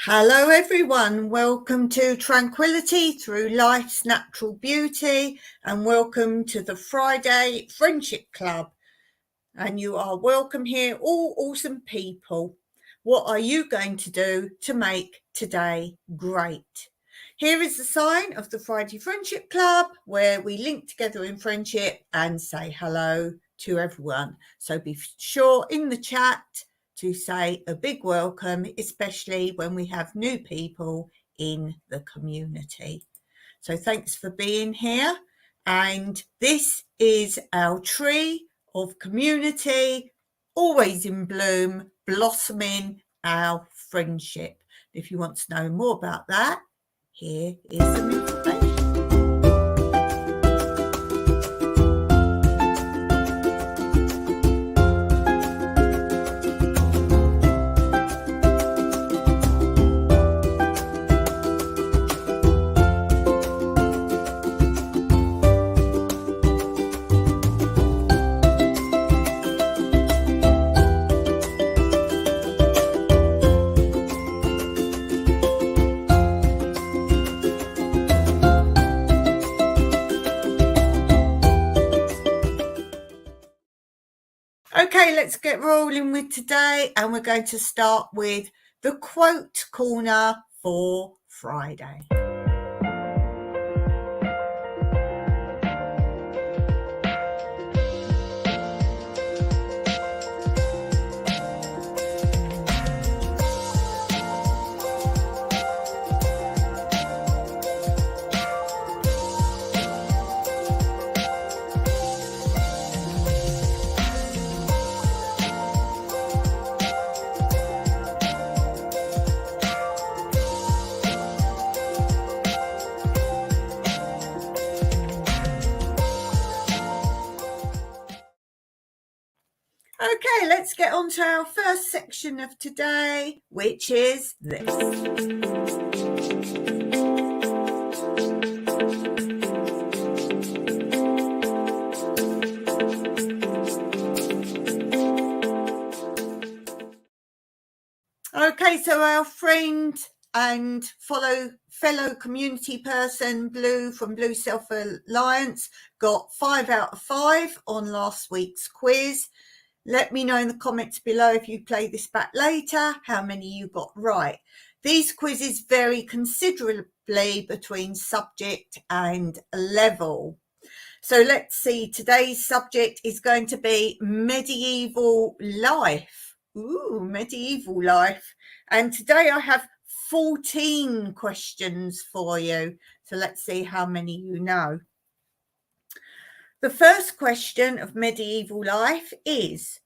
Hello everyone, welcome to Tranquility Through Life's Natural Beauty and welcome to the Friday Friendship Club. And you are welcome here, all awesome people. What are you going to do to make today great? Here is the sign of the Friday Friendship Club where we link together in friendship and say hello to everyone. So be sure in the chat to say a big welcome, especially when we have new people in the community. So thanks for being here. And this is our tree of community, always in bloom, blossoming our friendship. If you want to know more about that, here is some information. Okay, let's get rolling with today, and we're going to start with the quote corner for Friday. Okay, let's get on to our first section of today, which is this. Okay, so our friend and fellow community person, Blue from Blue Self Alliance, got 5 out of 5 on last week's quiz. Let me know in the comments below if you play this back later, how many you got right. These quizzes vary considerably between subject and level. So let's see, today's subject is going to be medieval life. Ooh, medieval life. And today I have 14 questions for you. So let's see how many you know. The first question of medieval life is,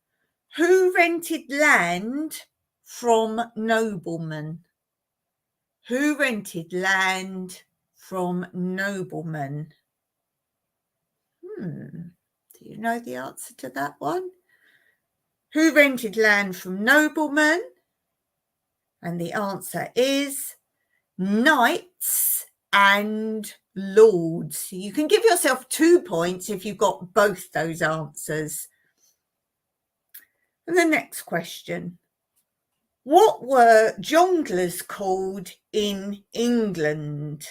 who rented land from noblemen? Who rented land from noblemen? Do you know the answer to that one? Who rented land from noblemen? And the answer is knights and lords. You can give yourself 2 points if you've got both those answers. And the next question. What were jongleurs called in England?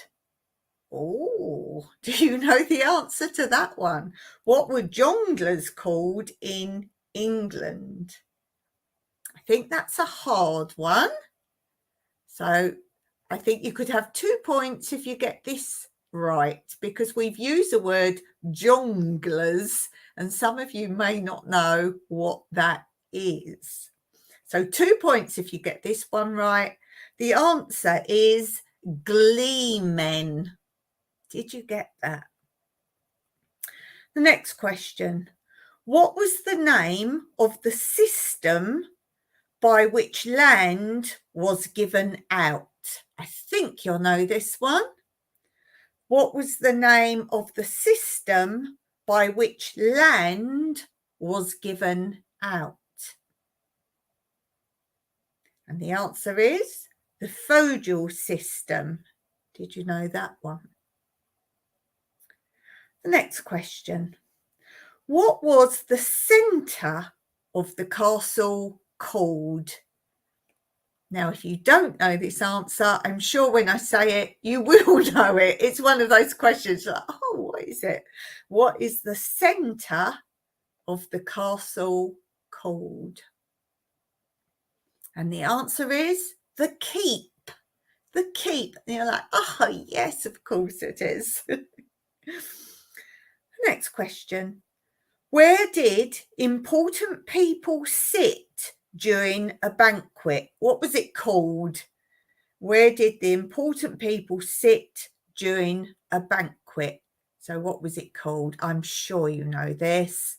Oh, do you know the answer to that one? What were jongleurs called in England? I think that's a hard one. So I think you could have 2 points if you get this right, because we've used the word jongleurs and some of you may not know what that is. So 2 points if you get this one right. The answer is gleemen. Did you get that? The next question. What was the name of the system by which land was given out? I think you'll know this one. What was the name of the system by which land was given out? And the answer is the feudal system. Did you know that one? The next question. What was the centre of the castle called? Now, if you don't know this answer, I'm sure when I say it, you will know it. It's one of those questions like, oh, what is it? What is the centre of the castle called? And the answer is the keep. The keep. And you're like, oh, yes, of course it is. Next question. Where did important people sit during a banquet? What was it called? Where did the important people sit during a banquet? So what was it called? I'm sure you know this.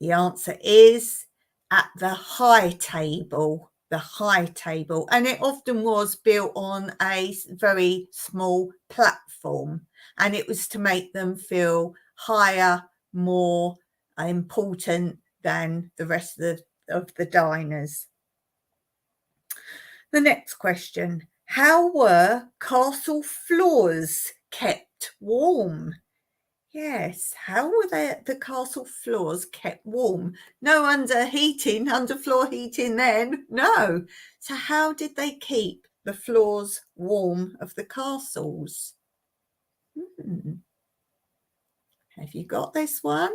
The answer is at the high table. The high table. And it often was built on a very small platform. And it was to make them feel higher, more important than the rest of the diners. The next question. How were castle floors kept warm? Yes, how were the castle floors kept warm? No underfloor heating then, no. So how did they keep the floors warm of the castles? Have you got this one?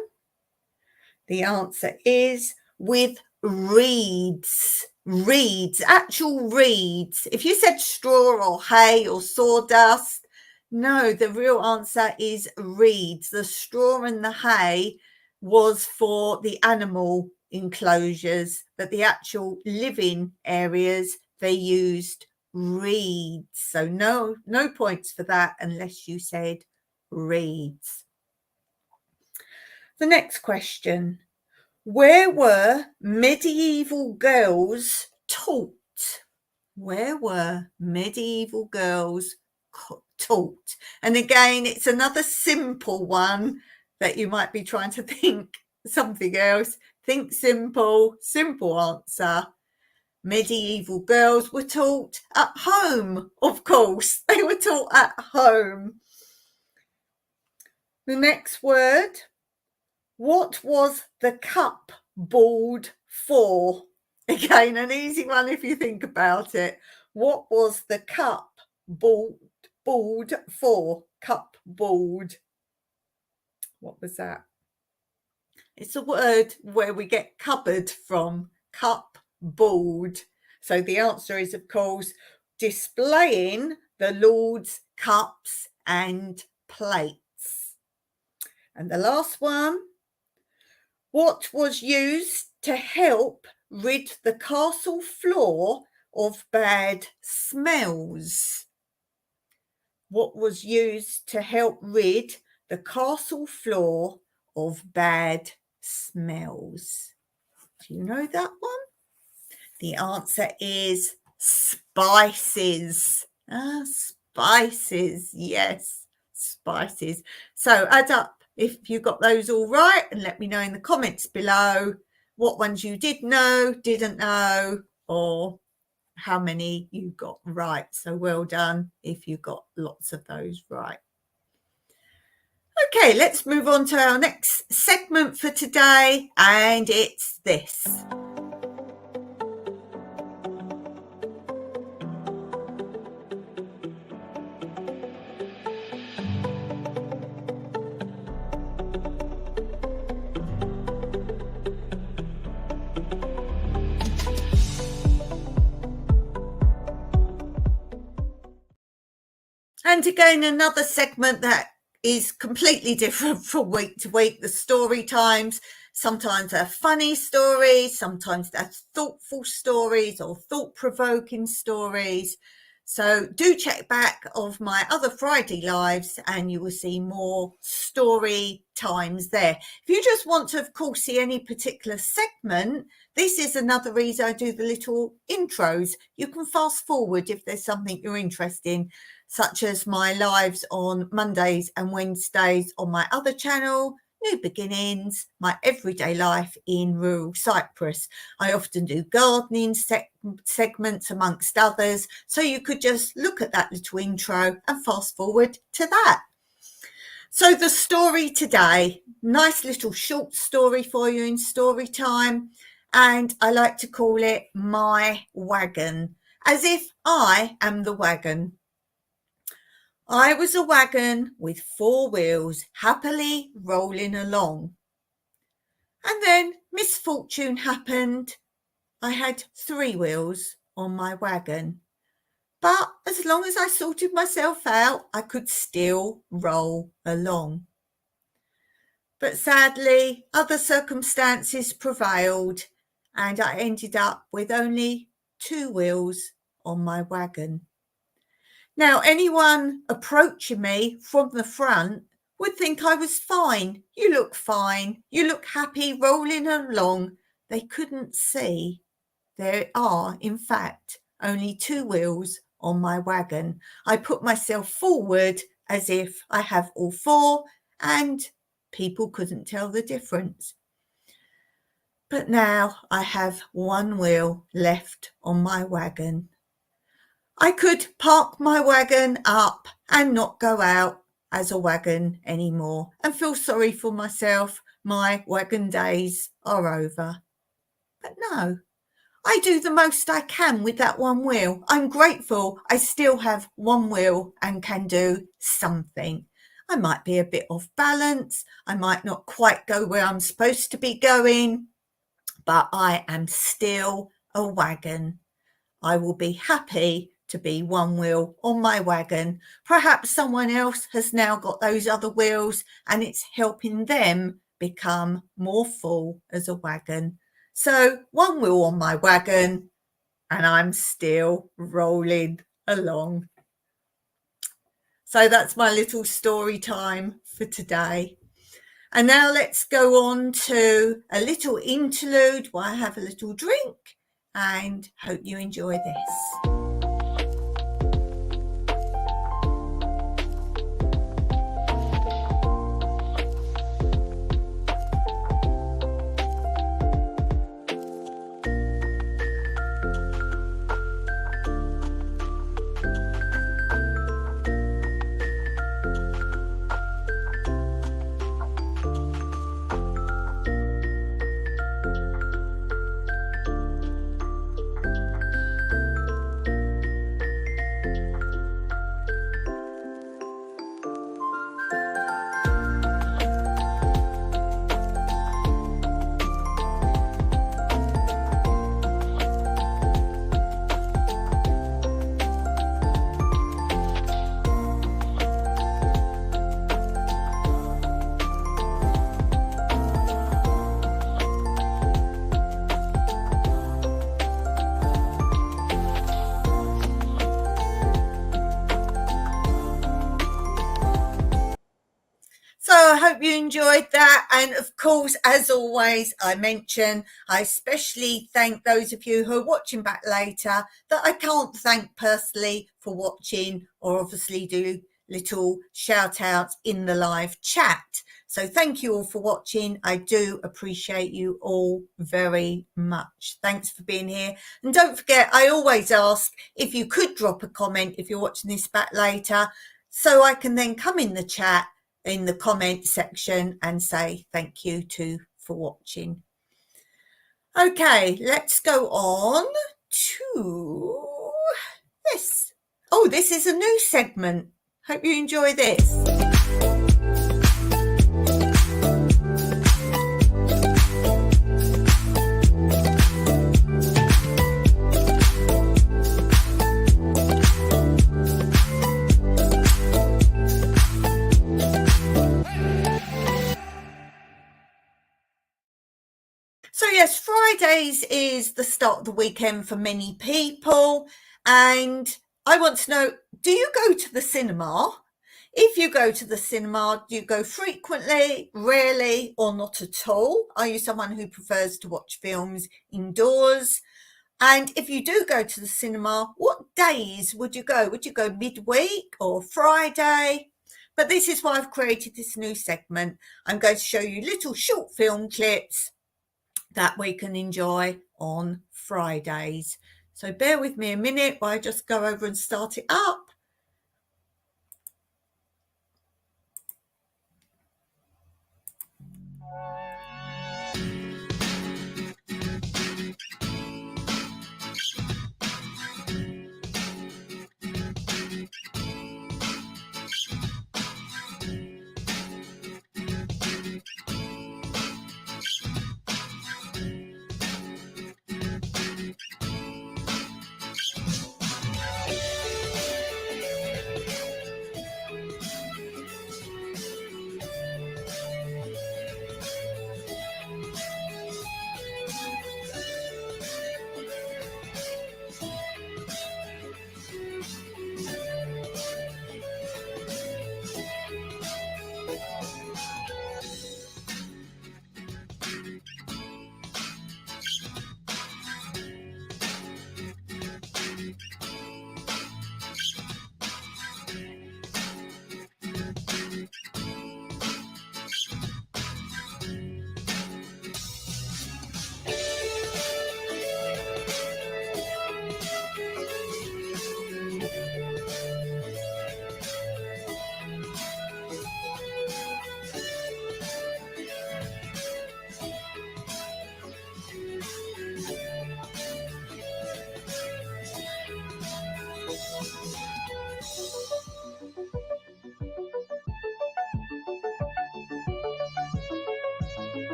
The answer is with reeds. Reeds, actual reeds. If you said straw or hay or sawdust, no, the real answer is reeds. The straw and the hay was for the animal enclosures, but the actual living areas, they used reeds. So no points for that unless you said reeds. The next question. Where were medieval girls taught? Where were medieval girls taught? And again, it's another simple one that you might be trying to think something else. Think simple, simple answer. Medieval girls were taught at home, of course. They were taught at home. The next word. What was the cupboard for? Again, an easy one if you think about it. What was the cupboard for? Cupboard. What was that? It's a word where we get cupboard from. Cupboard. So the answer is, of course, displaying the Lord's cups and plates. And the last one. What was used to help rid the castle floor of bad smells? What was used to help rid the castle floor of bad smells? Do you know that one? The answer is spices. Spices, yes, spices. So add up if you got those all right and let me know in the comments below what ones you did know, didn't know, or how many you got right. So well done if you got lots of those right. Okay, let's move on to our next segment for today, and it's this. And again, another segment that is completely different from week to week. The story times, sometimes they're funny stories, sometimes they're thoughtful stories or thought-provoking stories. So do check back of my other Friday lives and you will see more story times there. If you just want to, of course, see any particular segment, this is another reason I do the little intros. You can fast forward if there's something you're interested in, such as my lives on Mondays and Wednesdays on my other channel, New Beginnings, my everyday life in rural Cyprus. I often do gardening segments amongst others, so you could just look at that little intro and fast forward to that. So the story today, nice little short story for you in story time, and I like to call it My Wagon, as if I am the wagon. I was a wagon with 4 wheels happily rolling along. And then misfortune happened. I had 3 wheels on my wagon. But as long as I sorted myself out, I could still roll along. But sadly, other circumstances prevailed and I ended up with only 2 wheels on my wagon. Now, anyone approaching me from the front would think I was fine. You look fine. You look happy rolling along. They couldn't see there are, in fact, only 2 wheels on my wagon. I put myself forward as if I have all 4 and people couldn't tell the difference. But now I have 1 wheel left on my wagon. I could park my wagon up and not go out as a wagon anymore and feel sorry for myself. My wagon days are over. But no, I do the most I can with that 1 wheel. I'm grateful I still have 1 wheel and can do something. I might be a bit off balance. I might not quite go where I'm supposed to be going, but I am still a wagon. I will be happy to be 1 wheel on my wagon. Perhaps someone else has now got those other wheels and it's helping them become more full as a wagon. So 1 wheel on my wagon and I'm still rolling along. So that's my little story time for today. And now let's go on to a little interlude while I have a little drink and hope you enjoy this. hope you enjoyed that. And of course, as always, I especially thank those of you who are watching back later that I can't thank personally for watching, or obviously do little shout outs in the live chat. So thank you all for watching. I do appreciate you all very much. Thanks for being here. And don't forget, I always ask if you could drop a comment if you're watching this back later, so I can then come in the chat in the comment section and say thank you too for watching. Okay, let's go on to this. Oh, this is a new segment. Hope you enjoy this. So yes, Fridays is the start of the weekend for many people, and I want to know, do you go to the cinema? If you go to the cinema, do you go frequently, rarely, or not at all? Are you someone who prefers to watch films indoors? And if you do go to the cinema, what days would you go? Would you go midweek or Friday? But this is why I've created this new segment. I'm going to show you little short film clips that we can enjoy on Fridays. So bear with me a minute while I just go over and start it up.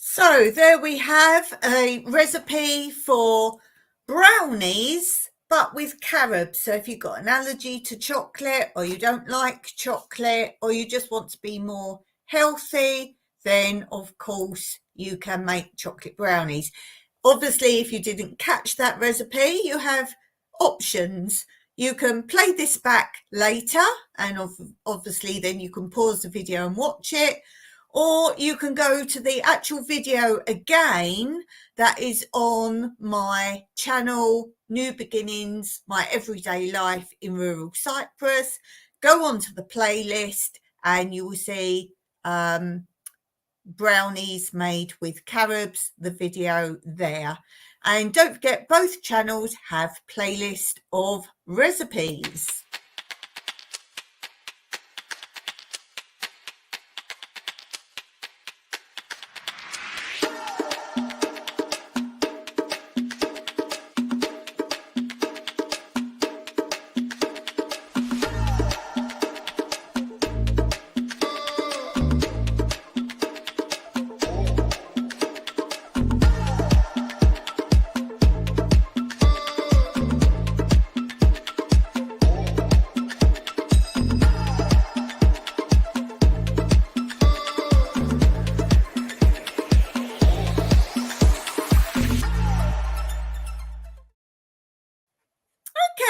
So there we have a recipe for brownies, but with carobs. So if you've got an allergy to chocolate, or you don't like chocolate, or you just want to be more healthy, then of course you can make chocolate brownies. Obviously, if you didn't catch that recipe, you have options. You can play this back later, and obviously then you can pause the video and watch it. Or you can go to the actual video again that is on my channel, New Beginnings, My Everyday Life in Rural Cyprus. Go onto the playlist and you will see brownies made with carobs, the video there. And don't forget, both channels have playlists of recipes.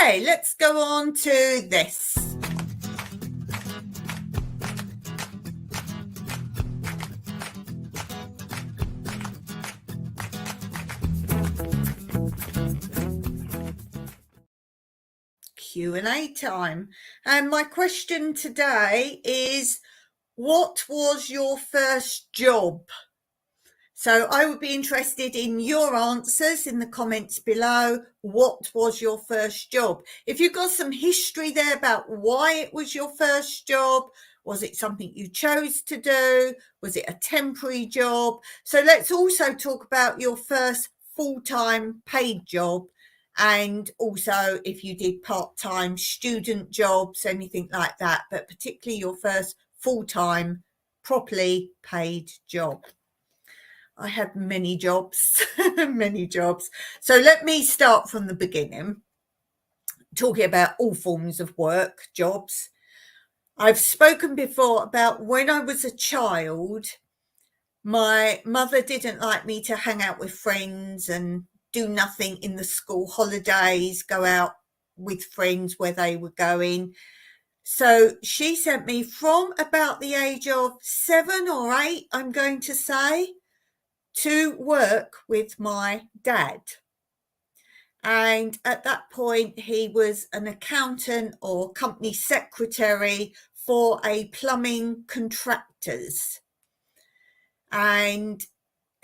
Okay, let's go on to this. Q&A time. And my question today is, what was your first job? So I would be interested in your answers in the comments below. What was your first job? If you've got some history there about why it was your first job, was it something you chose to do? Was it a temporary job? So let's also talk about your first full-time paid job, and also if you did part-time student jobs, anything like that, but particularly your first full-time properly paid job. I had many jobs, many jobs. So let me start from the beginning, talking about all forms of work, jobs. I've spoken before about when I was a child, my mother didn't like me to hang out with friends and do nothing in the school holidays, go out with friends where they were going. So she sent me from about the age of 7 or 8, I'm going to say, to work with my dad. And at that point, he was an accountant or company secretary for a plumbing contractors. And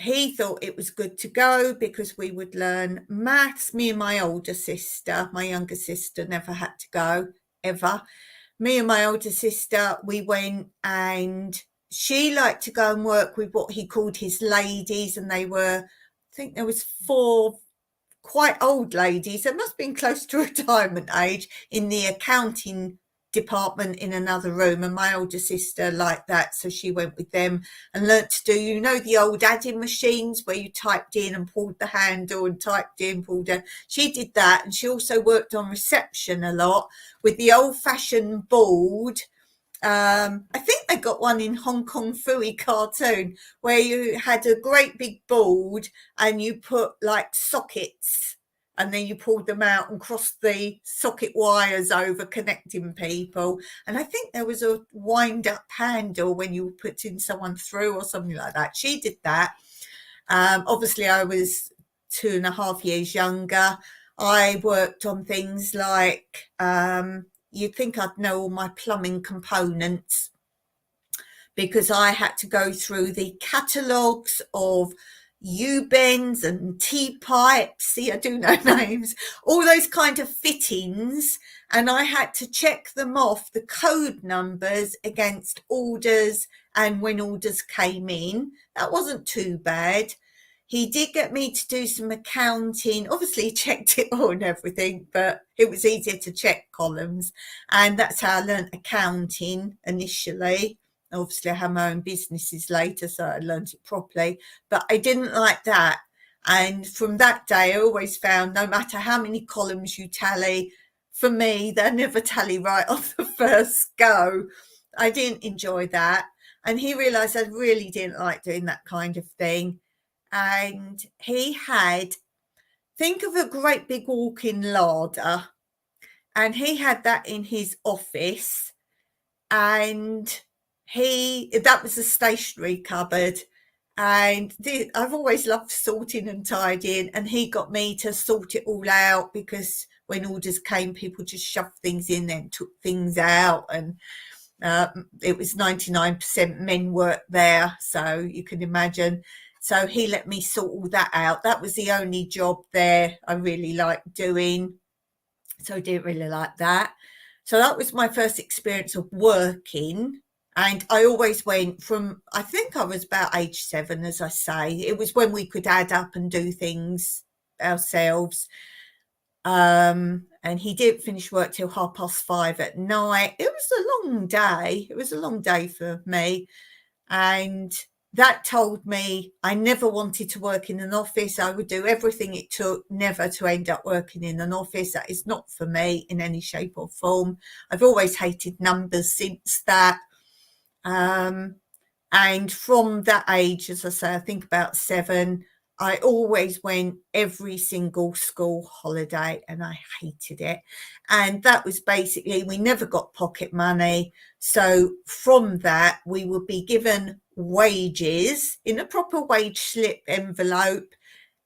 he thought it was good to go because we would learn maths. Me and my older sister, my younger sister never had to go, ever. Me and my older sister, we went, and she liked to go and work with what he called his ladies, and they were, I think there was 4 quite old ladies. They must have been close to retirement age in the accounting department in another room, and my older sister liked that, so she went with them and learnt to do, you know, the old adding machines where you typed in and pulled the handle and typed in, pulled in. She did that, and she also worked on reception a lot with the old-fashioned board. I think they got one in Hong Kong Phooey cartoon where you had a great big board and you put like sockets, and then you pulled them out and crossed the socket wires over, connecting people. And I think there was a wind up handle when you were putting someone through or something like that. She did that. Obviously I was 2.5 years younger. I worked on things like, you'd think I'd know all my plumbing components, because I had to go through the catalogues of U-bends and T-pipes. See, I do know names, all those kind of fittings, and I had to check them off, the code numbers, against orders and when orders came in. That wasn't too bad. He did get me to do some accounting. Obviously, he checked it all and everything, but it was easier to check columns. And that's how I learnt accounting initially. Obviously, I had my own businesses later, so I learnt it properly. But I didn't like that. And from that day, I always found no matter how many columns you tally, for me, they never tally right off the first go. I didn't enjoy that. And he realised I really didn't like doing that kind of thing. And he had, think of a great big walk-in larder, and he had that in his office, and that was a stationery cupboard. And I've always loved sorting and tidying, and he got me to sort it all out, because when orders came, people just shoved things in and took things out, and it was 99% men work there, so you can imagine. So he let me sort all that out. That was the only job there I really liked doing. So I didn't really like that. So that was my first experience of working. And I always went from, I think I was about age 7, as I say. It was when we could add up and do things ourselves. And he didn't finish work till 5:30 at night. It was a long day. It was a long day for me. And that told me I never wanted to work in an office. I would do everything it took never to end up working in an office. That is not for me in any shape or form. I've always hated numbers since that. And from that age, as I say, I think about 7, I always went every single school holiday and I hated it. And that was basically, we never got pocket money. So from that, we would be given wages in a proper wage slip envelope.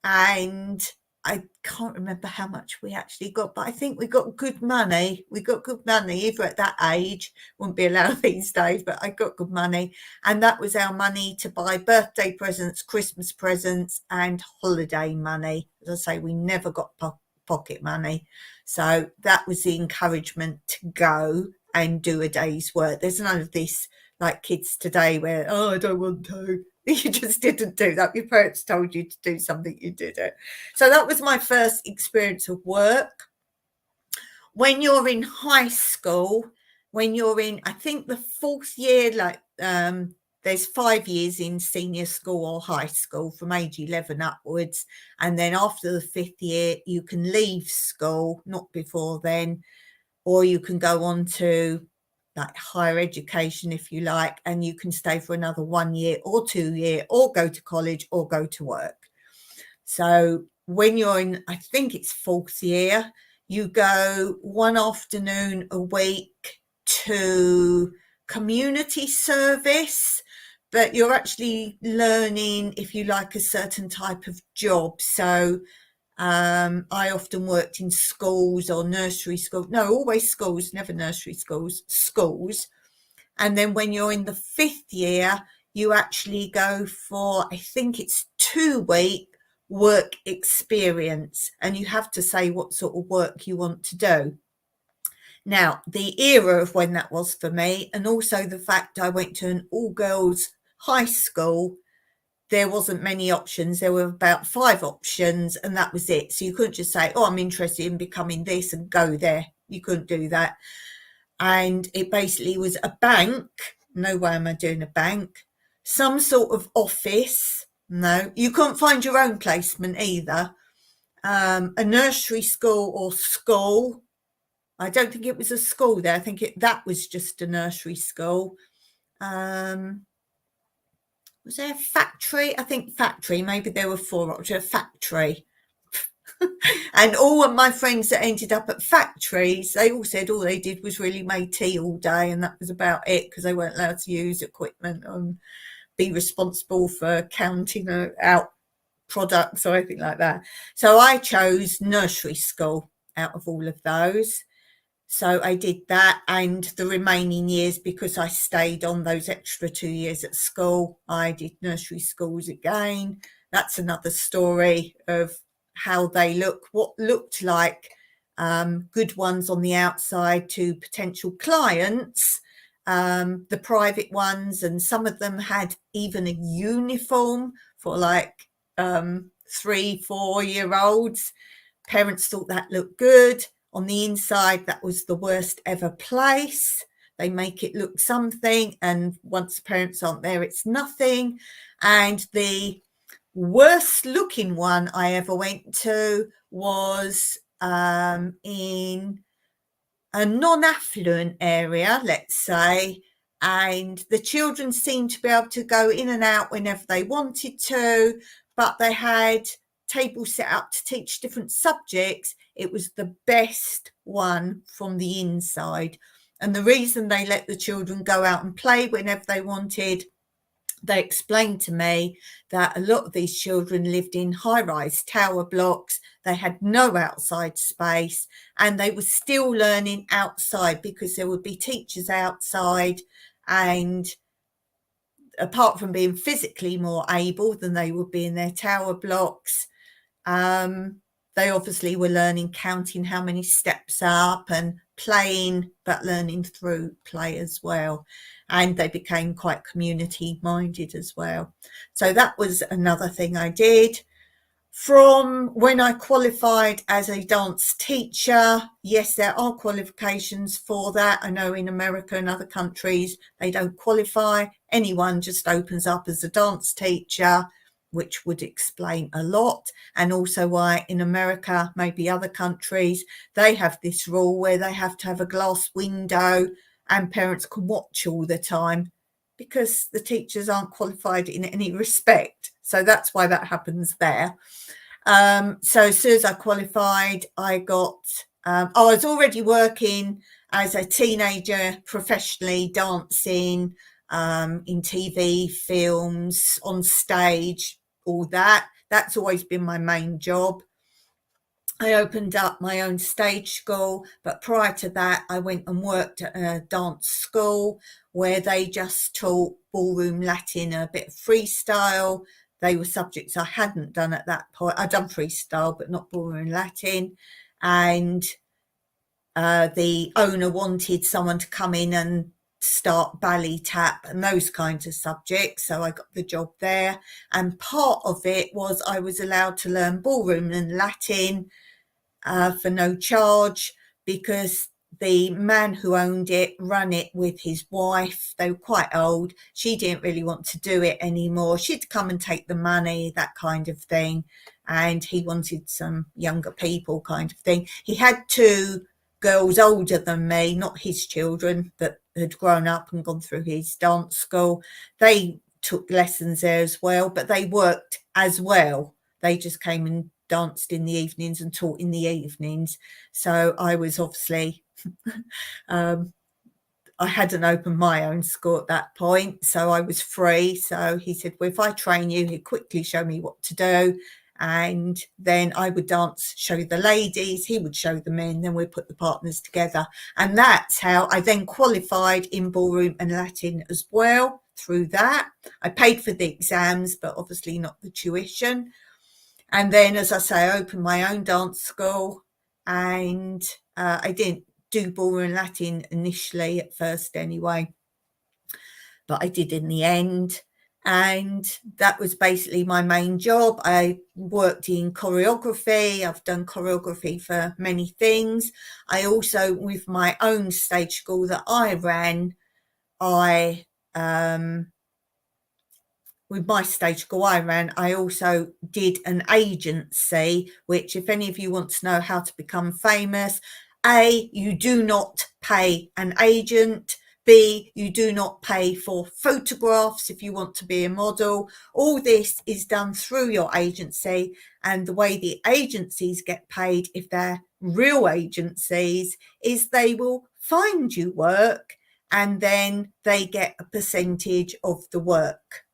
And I can't remember how much we actually got, but I think we got good money. We got good money, either at that age, wouldn't be allowed these days, but I got good money. And that was our money to buy birthday presents, Christmas presents, and holiday money. As I say, we never got pocket money. So that was the encouragement to go and do a day's work. There's none of this like kids today where, oh, I don't want to. You just didn't do that. Your parents told you to do something, you did it. So that was my first experience of work. When you're in high school, when you're in, I think the fourth year, like there's 5 years in senior school or high school from age 11 upwards. And then after the 5th year, you can leave school, not before then, or you can go on to like higher education, if you like, and you can stay for another 1 year or 2 year, or go to college or go to work. So when you're in, I think it's 4th year, you go one afternoon a week to community service, but you're actually learning, if you like, a certain type of job. So I often worked in schools or nursery schools. No, always schools, never nursery schools. And then when you're in the 5th year, you actually go for, I think it's 2-week work experience, and you have to say what sort of work you want to do. Now, the era of when that was for me, and also the fact I went to an all-girls high school, there wasn't many options. There were about 5 options, and that was it. So you couldn't just say, oh, I'm interested in becoming this and go there. You couldn't do that. And it basically was a bank. No way am I doing a bank. Some sort of office. No, you couldn't find your own placement either. A nursery school or school. I don't think it was a school there. I think that was just a nursery school. Was there a factory? I think factory. Maybe there were 4 options. Factory. And all of my friends that ended up at factories, they all said all they did was really made tea all day, and that was about it, because they weren't allowed to use equipment and be responsible for counting out products or anything like that. So I chose nursery school out of all of those. So I did that, and the remaining years, because I stayed on those extra 2 years at school, I did nursery schools again. That's another story of how they look, what looked like good ones on the outside to potential clients, the private ones, and some of them had even a uniform for like 3-4-year-olds. Parents thought that looked good. On the inside, that was the worst ever place. They make it look something, and once the parents aren't there, it's nothing. And the worst looking one I ever went to was in a non-affluent area, let's say, and the children seemed to be able to go in and out whenever they wanted to, but they had tables set up to teach different subjects. It was the best one from the inside. And the reason they let the children go out and play whenever they wanted, they explained to me that a lot of these children lived in high-rise tower blocks. They had no outside space, and they were still learning outside because there would be teachers outside, and apart from being physically more able than they would be in their tower blocks, they obviously were learning, counting how many steps up, and playing, but learning through play as well. And they became quite community minded as well. So that was another thing I did. From when I qualified as a dance teacher, yes, there are qualifications for that. I know in America and other countries, they don't qualify. Anyone just opens up as a dance teacher, which would explain a lot. And also why in America, maybe other countries, they have this rule where they have to have a glass window and parents can watch all the time, because the teachers aren't qualified in any respect. So that's why that happens there. So as soon as I qualified, I was already working as a teenager professionally, dancing in TV, films, on stage, all that. That's always been my main job. I opened up my own stage school, but prior to that, I went and worked at a dance school where they just taught ballroom Latin, a bit of freestyle. They were subjects I hadn't done at that point. I'd done freestyle, but not ballroom Latin. And the owner wanted someone to come in and start ballet tap and those kinds of subjects. So I got the job there. And part of it was I was allowed to learn ballroom and Latin for no charge, because the man who owned it ran it with his wife. They were quite old. She didn't really want to do it anymore. She'd come and take the money, that kind of thing. And he wanted some younger people kind of thing. He had 2 girls older than me, not his children, that had grown up and gone through his dance school. They took lessons there as well, but they worked as well. They just came and danced in the evenings and taught in the evenings. So I was obviously, I hadn't opened my own school at that point, so I was free. So he said, well, if I train you, he'd quickly show me what to do. And then I would dance, show the ladies, he would show the men, then we'd put the partners together. And that's how I then qualified in ballroom and Latin as well through that. I paid for the exams, but obviously not the tuition. And then, as I say, I opened my own dance school, and I didn't do ballroom and Latin initially at first anyway, but I did in the end. And that was basically my main job. I worked in choreography. I've done choreography for many things. I also, with my own stage school that I ran, with my stage school I ran, I also did an agency, which, if any of you want to know how to become famous, A, you do not pay an agent. B, you do not pay for photographs if you want to be a model. All this is done through your agency, and the way the agencies get paid, if they're real agencies, is they will find you work and then they get a percentage of the work.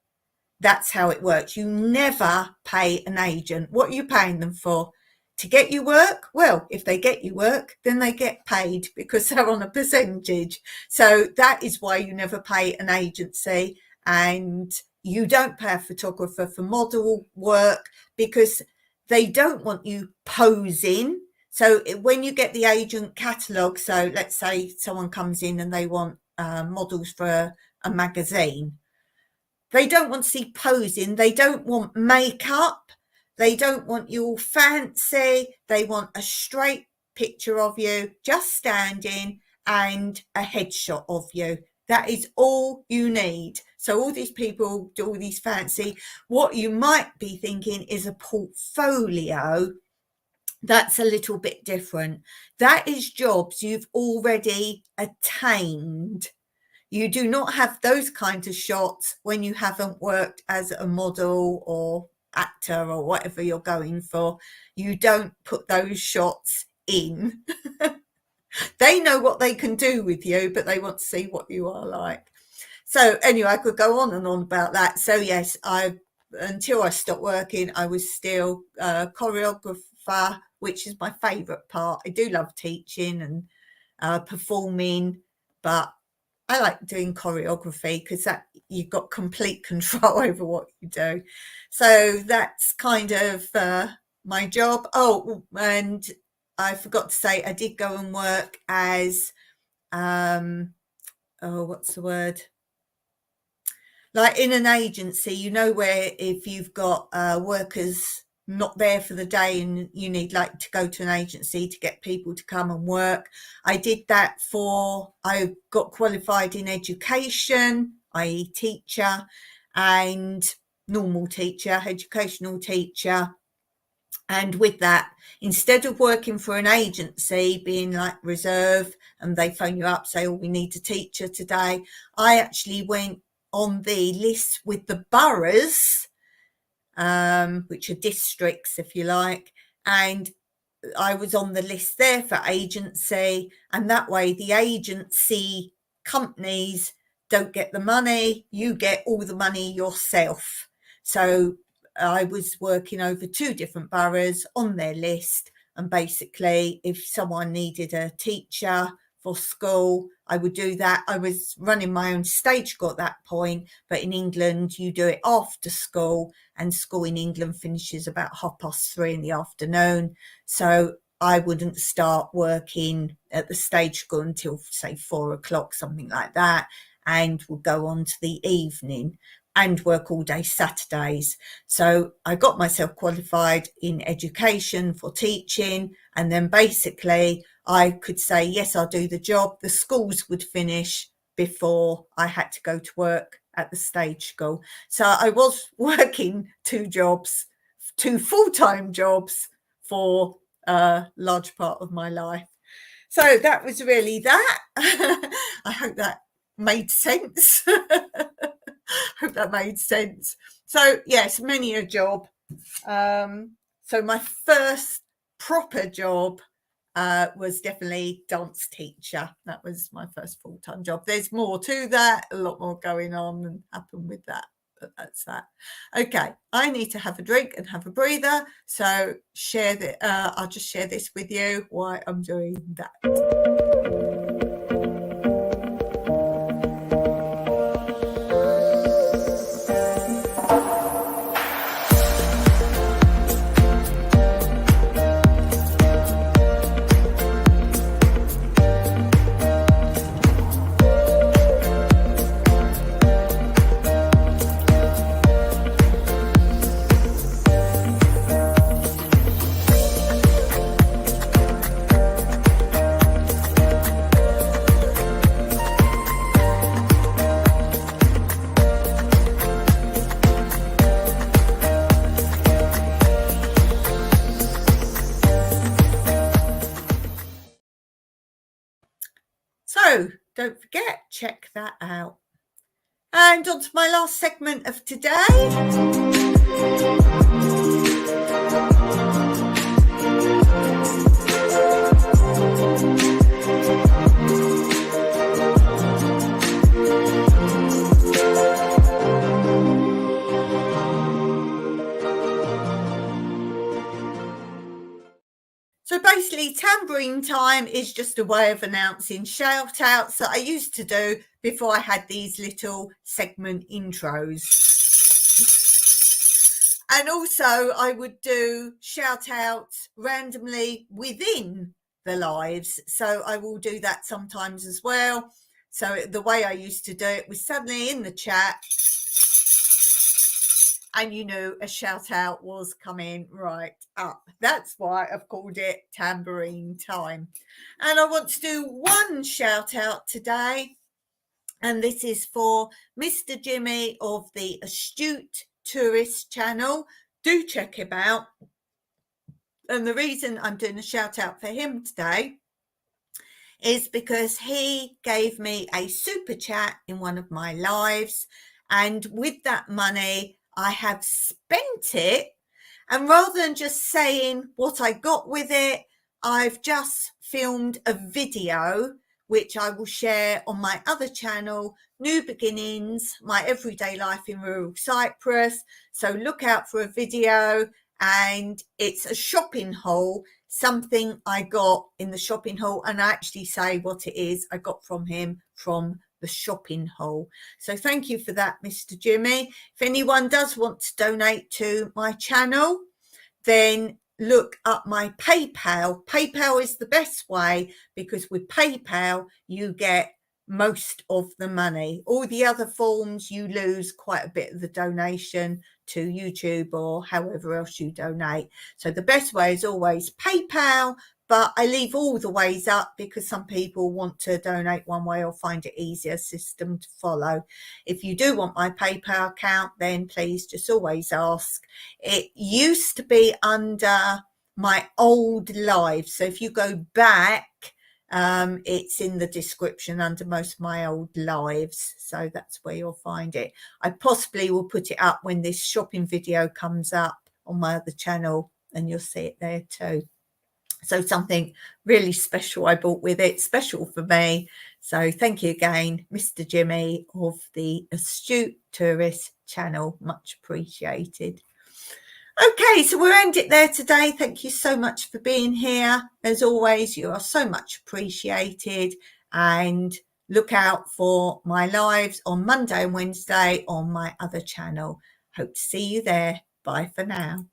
That's how it works. You never pay an agent. What are you paying them for? To get you work? Well, if they get you work, then they get paid because they're on a percentage. So that is why you never pay an agency, and you don't pay a photographer for model work because they don't want you posing. So when you get the agent catalogue, so let's say someone comes in and they want models for a magazine. They don't want to see posing. They don't want makeup. They don't want you all fancy. They want a straight picture of you, just standing, and a headshot of you. That is all you need. So all these people do all these fancy. What you might be thinking is a portfolio. That's a little bit different. That is jobs you've already attained. You do not have those kinds of shots when you haven't worked as a model or actor or whatever you're going for. You don't put those shots in. They know what they can do with you, but they want to see what you are like. So anyway, I could go on and on about that. So yes, until I stopped working, I was still a choreographer, which is my favourite part. I do love teaching and performing, but I like doing choreography because that you've got complete control over what you do. So that's kind of my job. Oh, and I forgot to say, I did go and work as, what's the word? Like in an agency, where if you've got workers not there for the day and you need like to go to an agency to get people to come and work. I did that I got qualified in education, i.e. teacher, and normal teacher, educational teacher. And with that, instead of working for an agency, being like reserve, and they phone you up, say, oh, we need a teacher today, I actually went on the list with the boroughs which are districts, if you like, and I was on the list there for agency, and that way the agency companies don't get the money, you get all the money yourself. So I was working over 2 different boroughs on their list, and basically if someone needed a teacher for school, I would do that. I was running my own stage school at that point, but in England you do it after school, and school in England finishes about 3:30 in the afternoon. So I wouldn't start working at the stage school until say 4:00, something like that, and would go on to the evening and work all day Saturdays. So I got myself qualified in education for teaching, and then basically I could say, yes, I'll do the job. The schools would finish before I had to go to work at the stage school. So I was working 2 jobs, 2 full-time jobs for a large part of my life. So that was really that. I hope that made sense. Hope that made sense. So yes, many a job. So my first proper job was definitely dance teacher. That was my first full-time job. There's more to that, a lot more going on and happen with that, but that's that. Okay, I need to have a drink and have a breather, so I'll just share this with you why I'm doing that. So don't forget, check that out. And on to my last segment of today. So basically, tambourine time is just a way of announcing shout outs that I used to do before I had these little segment intros. And also I would do shout outs randomly within the lives. So I will do that sometimes as well. So the way I used to do it was suddenly in the chat, and you knew a shout out was coming right up. That's why I've called it tambourine time. And I want to do one shout out today, and this is for Mr. Jimmy of the Astute Tourist channel. Do check him out. And the reason I'm doing a shout out for him today is because he gave me a super chat in one of my lives, and with that money I have spent it, and rather than just saying what I got with it, I've just filmed a video which I will share on my other channel, New Beginnings, My Everyday Life in Rural Cyprus. So look out for a video, and it's a shopping haul, something I got in the shopping haul, and I actually say what it is I got from him from the shopping haul. So thank you for that, Mr. Jimmy. If anyone does want to donate to my channel, then look up my PayPal. PayPal is the best way, because with PayPal you get most of the money. All the other forms you lose quite a bit of the donation to YouTube or however else you donate. So the best way is always PayPal, but I leave all the ways up because some people want to donate one way or find it easier system to follow. If you do want my PayPal account, then please just always ask. It used to be under my old live. So if you go back It's in the description under most of my old lives, so that's where you'll find it. I possibly will put it up when this shopping video comes up on my other channel, and you'll see it there too. So something really special I bought with it, special for me. So thank you again, Mr. Jimmy of the Astute Tourist channel, much appreciated. Okay, so we'll end it there today. Thank you so much for being here. As always, you are so much appreciated, and look out for my lives on Monday and Wednesday on my other channel. Hope to see you there. Bye for now.